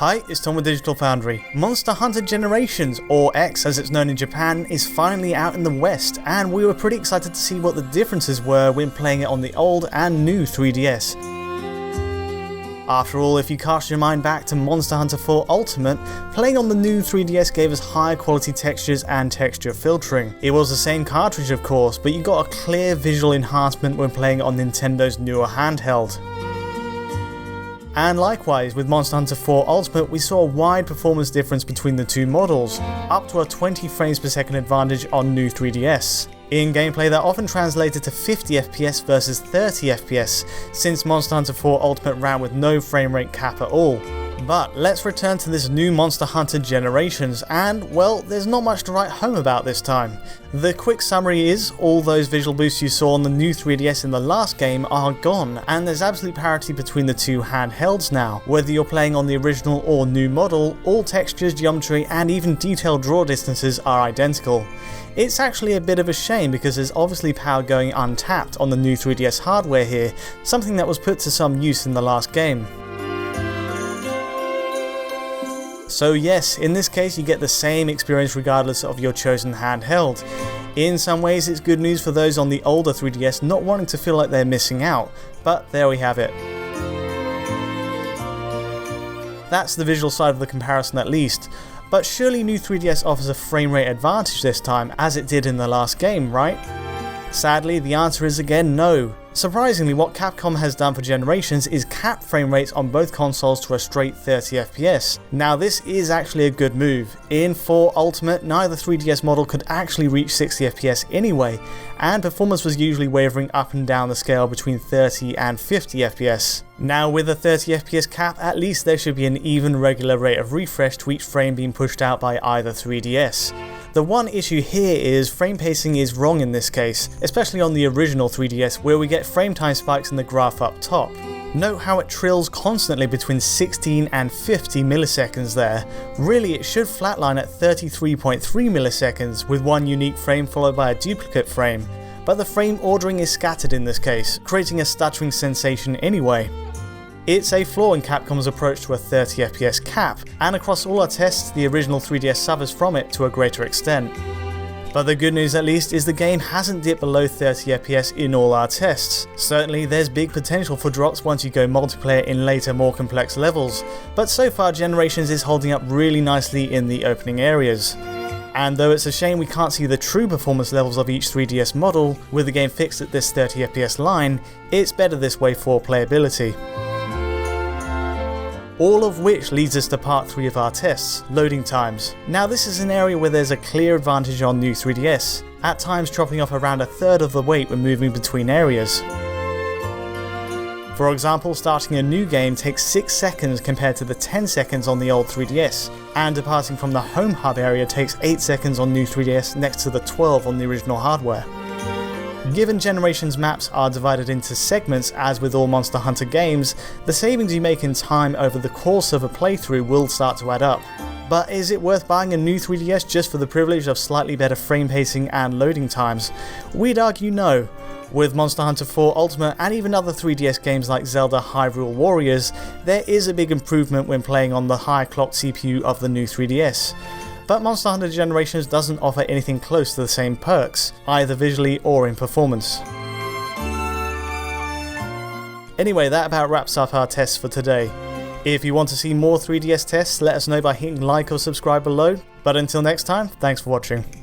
Hi, it's Tom with Digital Foundry. Monster Hunter Generations, or X as it's known in Japan, is finally out in the West, and we were pretty excited to see what the differences were when playing it on the old and new 3DS. After all, if you cast your mind back to Monster Hunter 4 Ultimate, playing on the new 3DS gave us higher quality textures and texture filtering. It was the same cartridge of course, but you got a clear visual enhancement when playing on Nintendo's newer handheld. And likewise, with Monster Hunter 4 Ultimate, we saw a wide performance difference between the two models, up to a 20 frames per second advantage on new 3DS. In gameplay that often translated to 50 FPS versus 30 FPS, since Monster Hunter 4 Ultimate ran with no frame rate cap at all. But let's return to this new Monster Hunter Generations, and well, there's not much to write home about this time. The quick summary is, all those visual boosts you saw on the new 3DS in the last game are gone, and there's absolute parity between the two handhelds now. Whether you're playing on the original or new model, all textures, geometry, and even detailed draw distances are identical. It's actually a bit of a shame because there's obviously power going untapped on the new 3DS hardware here, something that was put to some use in the last game. So yes, in this case you get the same experience regardless of your chosen handheld. In some ways it's good news for those on the older 3DS not wanting to feel like they're missing out, but there we have it. That's the visual side of the comparison at least, but surely new 3DS offers a frame rate advantage this time as it did in the last game, right? Sadly, the answer is again no. Surprisingly, what Capcom has done for Generations is cap frame rates on both consoles to a straight 30 FPS. Now this is actually a good move. In 4 Ultimate, neither 3DS model could actually reach 60 FPS anyway, and performance was usually wavering up and down the scale between 30 and 50 FPS. Now with a 30 FPS cap, at least there should be an even regular rate of refresh to each frame being pushed out by either 3DS. The one issue here is frame pacing is wrong in this case, especially on the original 3DS where we get frame time spikes in the graph up top. Note how it trills constantly between 16 and 50 milliseconds there. Really it should flatline at 33.3 milliseconds with one unique frame followed by a duplicate frame, but the frame ordering is scattered in this case, creating a stuttering sensation anyway. It's a flaw in Capcom's approach to a 30 FPS cap, and across all our tests the original 3DS suffers from it to a greater extent. But the good news at least is the game hasn't dipped below 30 FPS in all our tests. Certainly there's big potential for drops once you go multiplayer in later more complex levels, but so far Generations is holding up really nicely in the opening areas. And though it's a shame we can't see the true performance levels of each 3DS model, with the game fixed at this 30 FPS line, it's better this way for playability. All of which leads us to part 3 of our tests, loading times. Now this is an area where there's a clear advantage on new 3DS, at times chopping off around a third of the wait when moving between areas. For example, starting a new game takes 6 seconds compared to the 10 seconds on the old 3DS, and departing from the home hub area takes 8 seconds on new 3DS next to the 12 on the original hardware. Given Generations maps are divided into segments as with all Monster Hunter games, the savings you make in time over the course of a playthrough will start to add up. But is it worth buying a new 3DS just for the privilege of slightly better frame pacing and loading times? We'd argue no. With Monster Hunter 4 Ultimate and even other 3DS games like Zelda Hyrule Warriors, there is a big improvement when playing on the high clocked CPU of the new 3DS. But Monster Hunter Generations doesn't offer anything close to the same perks, either visually or in performance. Anyway, that about wraps up our tests for today. If you want to see more 3DS tests, let us know by hitting like or subscribe below, but until next time, thanks for watching.